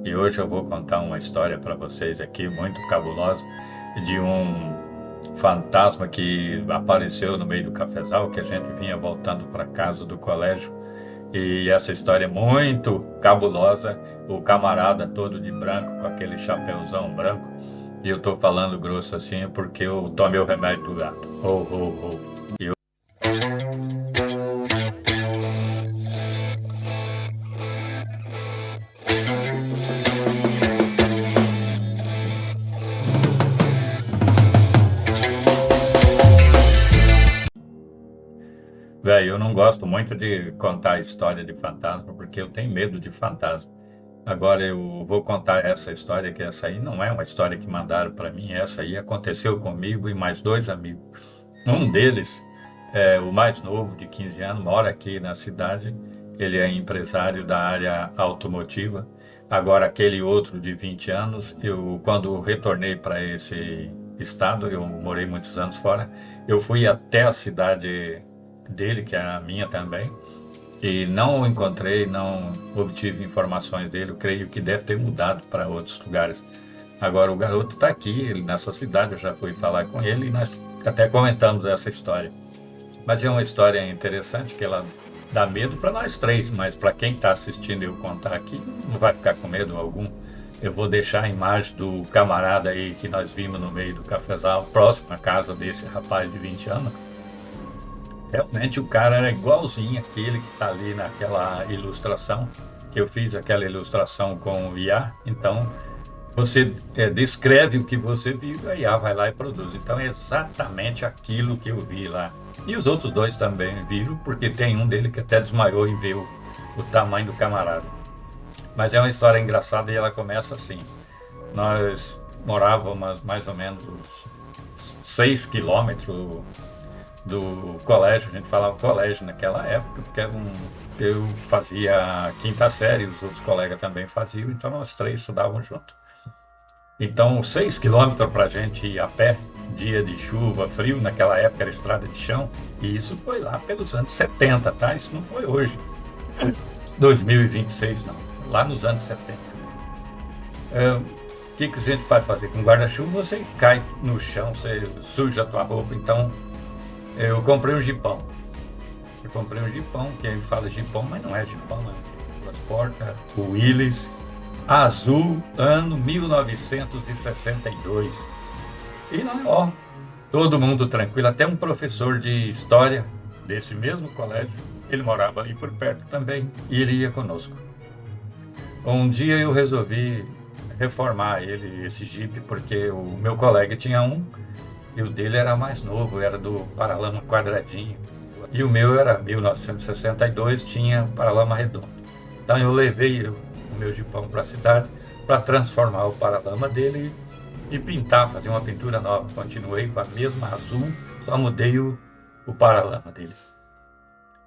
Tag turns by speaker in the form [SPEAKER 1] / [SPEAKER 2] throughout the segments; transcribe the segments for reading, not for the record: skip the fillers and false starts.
[SPEAKER 1] E hoje eu vou contar uma história para vocês aqui muito cabulosa de um fantasma que apareceu no meio do cafezal, que a gente vinha voltando para casa do colégio. E essa história é muito cabulosa. O camarada todo de branco, com aquele chapéuzão branco. E eu tô falando grosso assim porque eu tomei o remédio do gato. Oh, oh, oh. E velho, eu não gosto muito de contar história de fantasma porque eu tenho medo de fantasma. Agora eu vou contar essa história, que essa aí não é uma história que mandaram para mim, essa aí aconteceu comigo e mais dois amigos. Um deles, o mais novo, de 15 anos, mora aqui na cidade. Ele é empresário da área automotiva. Agora, aquele outro de 20 anos, quando retornei para esse estado, eu morei muitos anos fora, eu fui até a cidade dele, que é a minha também, e não o encontrei, não obtive informações dele. Eu creio que deve ter mudado para outros lugares. Agora, o garoto está aqui, nessa cidade, eu já fui falar com ele e nós até comentamos essa história. Mas é uma história interessante que ela dá medo para nós três, mas para quem está assistindo eu contar aqui, não vai ficar com medo algum. Eu vou deixar a imagem do camarada aí que nós vimos no meio do cafezal, próximo à casa desse rapaz de 20 anos. Realmente o cara era igualzinho aquele que está ali naquela ilustração. Eu fiz aquela ilustração com o IA, então você descreve o que você viu, a IA vai lá e produz. Então é exatamente aquilo que eu vi lá. E os outros dois também viram, porque tem um dele que até desmaiou em ver o tamanho do camarada. Mas é uma história engraçada e ela começa assim. Nós morávamos mais ou menos 6 quilômetros do colégio. A gente falava colégio naquela época, porque eu fazia quinta série, os outros colegas também faziam, então nós três estudávamos juntos. Então, 6 quilômetros para a gente ir a pé, dia de chuva, frio, naquela época era estrada de chão, e isso foi lá pelos anos 70, tá? Isso não foi hoje, 2026 não, lá nos anos 70. O que a gente vai fazer? Com guarda-chuva você cai no chão, você suja a tua roupa. Então, eu comprei um jipão. Eu comprei um jipão, que ele fala jipão, mas não é jipão, é duas portas, o Willys, azul, ano 1962. E não, ó, todo mundo tranquilo, até um professor de história desse mesmo colégio, ele morava ali por perto também, e ele ia conosco. Um dia eu resolvi reformar esse Jeep, porque o meu colega tinha um, e o dele era mais novo, era do paralama quadradinho. E o meu era 1962, tinha paralama redondo. Então eu levei o meu Jeepão para a cidade para transformar o paralama dele e pintar, fazer uma pintura nova. Continuei com a mesma azul, só mudei o paralama dele.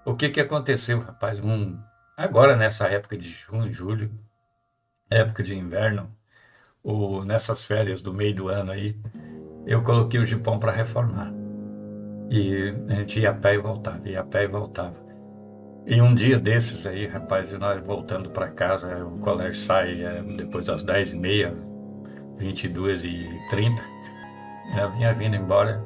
[SPEAKER 1] O que aconteceu, rapaz? Agora nessa época de junho, julho, época de inverno, ou nessas férias do meio do ano aí, eu coloquei o Jeepão para reformar. E a gente ia a pé e voltava, ia a pé e voltava. E um dia desses aí, rapaz, e nós voltando para casa, o colégio sai depois das 10h30, 22h30. Eu vinha vindo embora,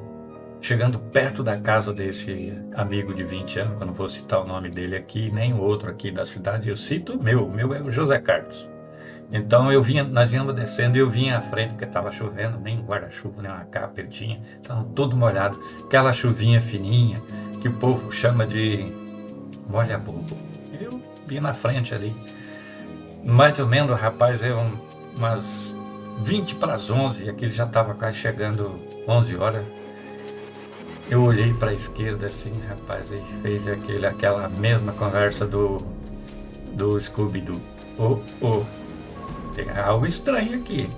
[SPEAKER 1] chegando perto da casa desse amigo de 20 anos, que eu não vou citar o nome dele aqui, nem o outro aqui da cidade, eu cito o meu é o José Carlos. Então nós vínhamos descendo e eu vinha à frente, porque estava chovendo, nem guarda-chuva, nem uma capa eu tinha, estava todo molhado. Aquela chuvinha fininha, que o povo chama de molha-bobo. Eu vim na frente ali. Mais ou menos, rapaz, umas 20 para as 11, aquele já estava quase chegando 11 horas. Eu olhei para a esquerda assim, rapaz, aí fez aquela mesma conversa do Scooby-Doo. Tem algo estranho aqui.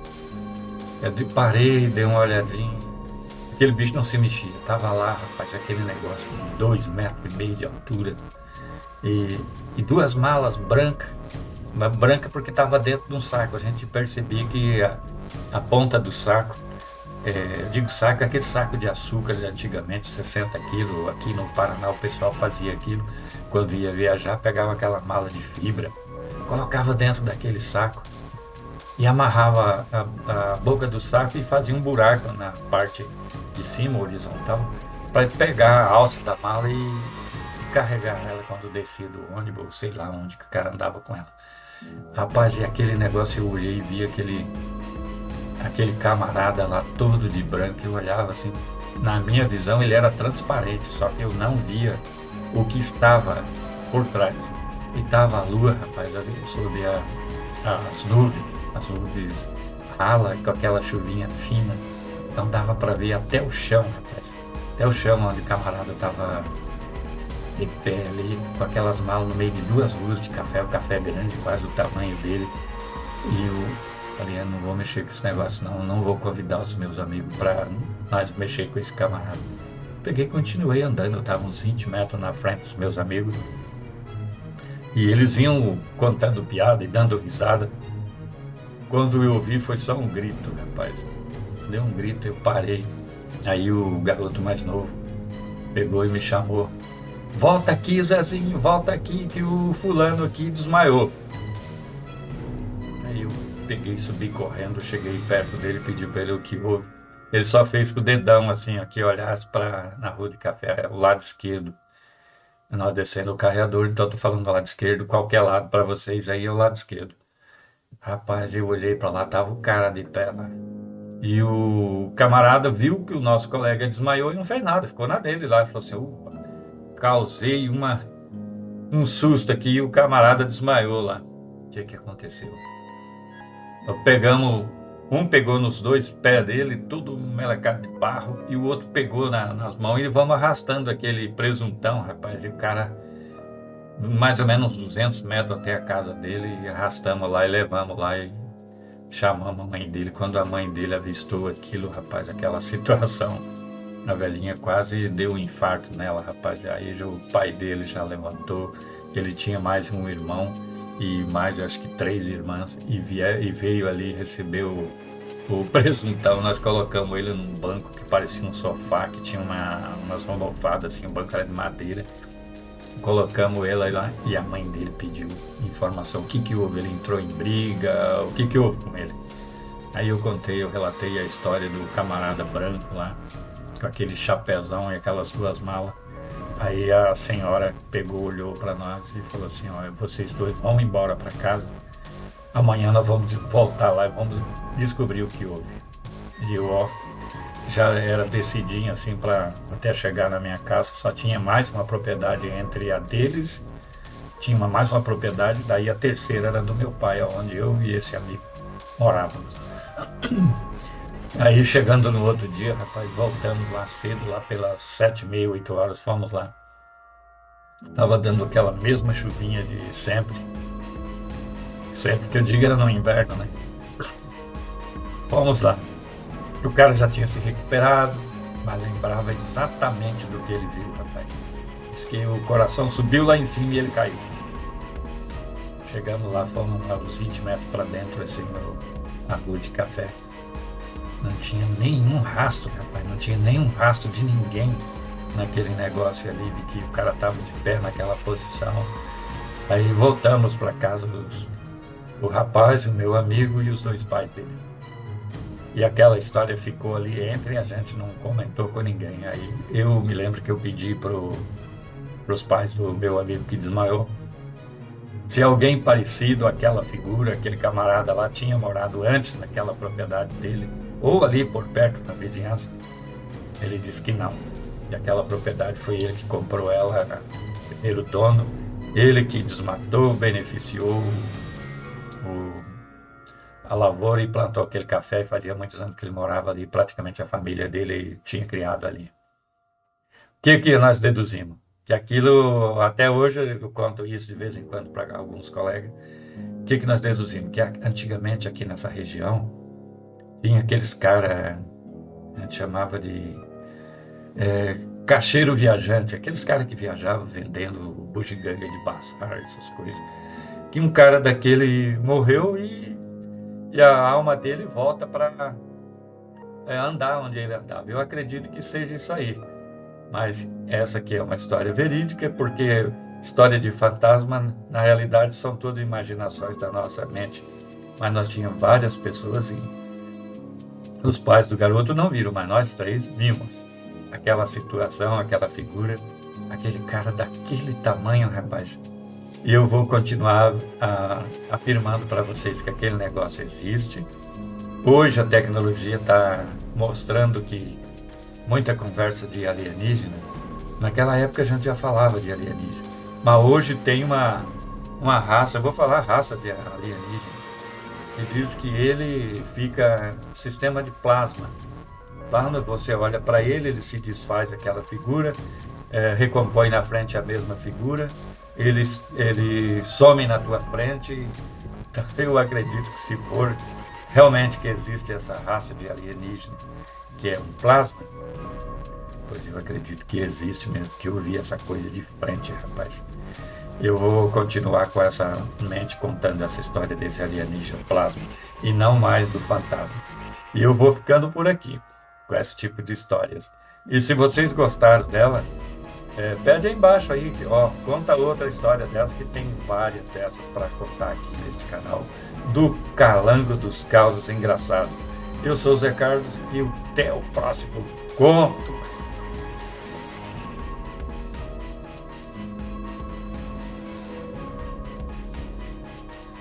[SPEAKER 1] Eu parei, dei uma olhadinha. Aquele bicho não se mexia. Tava lá, rapaz, aquele negócio com 2,5 metros de altura. E duas malas brancas. Uma branca porque estava dentro de um saco. A gente percebia que a ponta do saco, eu digo saco, aquele saco de açúcar de antigamente, 60 quilos. Aqui no Paraná o pessoal fazia aquilo. Quando ia viajar, pegava aquela mala de fibra, colocava dentro daquele saco. e amarrava a boca do saco e fazia um buraco na parte de cima, horizontal, para pegar a alça da mala e carregar ela quando descia do ônibus, ou sei lá onde que o cara andava com ela. Rapaz, e aquele negócio eu olhei e vi aquele camarada lá todo de branco, eu olhava assim, na minha visão ele era transparente, só que eu não via o que estava por trás. E estava a lua, rapaz, assim, sob as nuvens rala, com aquela chuvinha fina, então dava para ver até o chão, rapaz, até o chão onde o camarada estava de pé ali, com aquelas malas no meio de duas luzes de café, o café grande, quase do tamanho dele. E eu falei, eu não vou mexer com esse negócio, não, não vou convidar os meus amigos para nós mexer com esse camarada. Peguei e continuei andando, eu estava uns 20 metros na frente dos meus amigos, e eles vinham contando piada e dando risada. Quando eu ouvi, foi só um grito, rapaz. Deu um grito, eu parei. Aí o garoto mais novo pegou e me chamou. Volta aqui, Zezinho, volta aqui, que o fulano aqui desmaiou. Aí eu peguei, subi correndo, cheguei perto dele, pedi para ele o que houve. Ele só fez com o dedão assim, aqui, olhasse para na rua de café, o lado esquerdo. Nós descendo o carreador, então estou falando do lado esquerdo, qualquer lado para vocês aí é o lado esquerdo. Rapaz, eu olhei para lá, tava o cara de pé lá. E o camarada viu que o nosso colega desmaiou e não fez nada, ficou na dele lá. E falou assim: "Opa, causei um susto aqui e o camarada desmaiou lá." O que que aconteceu? Nós pegamos, um pegou nos dois pés dele, tudo melecado de barro, e o outro pegou nas mãos e vamos arrastando aquele presuntão, rapaz. E o cara, mais ou menos uns 200 metros até a casa dele, e arrastamos lá e levamos lá e chamamos a mãe dele. Quando a mãe dele avistou aquilo, rapaz, aquela situação, a velhinha quase deu um infarto nela, rapaz. Aí já o pai dele já levantou, ele tinha mais um irmão e mais, acho que três irmãs, e veio ali receber o presuntão. Nós colocamos ele num banco que parecia um sofá, que tinha umas almofadas, assim, um banco era de madeira. Colocamos ele lá e a mãe dele pediu informação. O que que houve? Ele entrou em briga? O que que houve com ele? Aí eu relatei a história do camarada branco lá, com aquele chapezão e aquelas duas malas. Aí a senhora pegou, olhou para nós e falou assim: "Olha, vocês dois vão embora para casa. Amanhã nós vamos voltar lá e vamos descobrir o que houve." E eu, ó, já era decidinho assim para até chegar na minha casa, só tinha mais uma propriedade entre a deles, tinha mais uma propriedade, daí a terceira era do meu pai, onde eu e esse amigo morávamos. Aí chegando no outro dia, rapaz, voltamos lá cedo, lá pelas 7h30, 8 horas, fomos lá. Tava dando aquela mesma chuvinha de sempre. Sempre que eu digo era no inverno, né? Fomos lá. O cara já tinha se recuperado, mas lembrava exatamente do que ele viu, rapaz. Diz que o coração subiu lá em cima e ele caiu. Chegamos lá, fomos uns 20 metros para dentro, assim, na rua de café. Não tinha nenhum rastro, rapaz, não tinha nenhum rastro de ninguém naquele negócio ali, de que o cara estava de pé naquela posição. Aí voltamos para casa, o rapaz, o meu amigo e os dois pais dele. E aquela história ficou ali entre a gente, não comentou com ninguém. Aí eu me lembro que eu pedi para os pais do meu amigo que desmaiou, se alguém parecido àquela figura, aquele camarada lá, tinha morado antes naquela propriedade dele, ou ali por perto, na vizinhança. Ele disse que não. E aquela propriedade foi ele que comprou ela, era o primeiro dono, ele que desmatou, beneficiou a lavoura e plantou aquele café, e fazia muitos anos que ele morava ali, praticamente a família dele tinha criado ali. O que que nós deduzimos? Que aquilo, até hoje, eu conto isso de vez em quando para alguns colegas. O que que nós deduzimos? Que antigamente aqui nessa região tinha aqueles caras, a gente chamava de cacheiro viajante, aqueles caras que viajavam vendendo bugiganga de bazar, essas coisas. Que um cara daquele morreu e a alma dele volta para andar onde ele andava. Eu acredito que seja isso aí. Mas essa aqui é uma história verídica, porque história de fantasma, na realidade, são todas imaginações da nossa mente. mas nós tínhamos várias pessoas e os pais do garoto não viram, mas nós três vimos aquela situação, aquela figura, aquele cara daquele tamanho, rapaz. E eu vou continuar afirmando para vocês que aquele negócio existe. Hoje a tecnologia está mostrando que muita conversa de alienígena, naquela época a gente já falava de alienígena, mas hoje tem uma raça, eu vou falar raça de alienígena, e diz que ele fica sistema de plasma. Quando você olha para ele, ele se desfaz aquela figura, recompõe na frente a mesma figura, ele some na tua frente. Então, eu acredito que se for realmente que existe essa raça de alienígena, que é um plasma, pois eu acredito que existe mesmo, que eu vi essa coisa de frente, rapaz. Eu vou continuar com essa mente contando essa história desse alienígena plasma e não mais do fantasma. E eu vou ficando por aqui com esse tipo de histórias. E se vocês gostaram dela, pede aí embaixo aí, ó, conta outra história dessa, que tem várias dessas para contar aqui neste canal do Calango dos Causos Engraçados. Eu sou o Zé Carlos e até o próximo conto.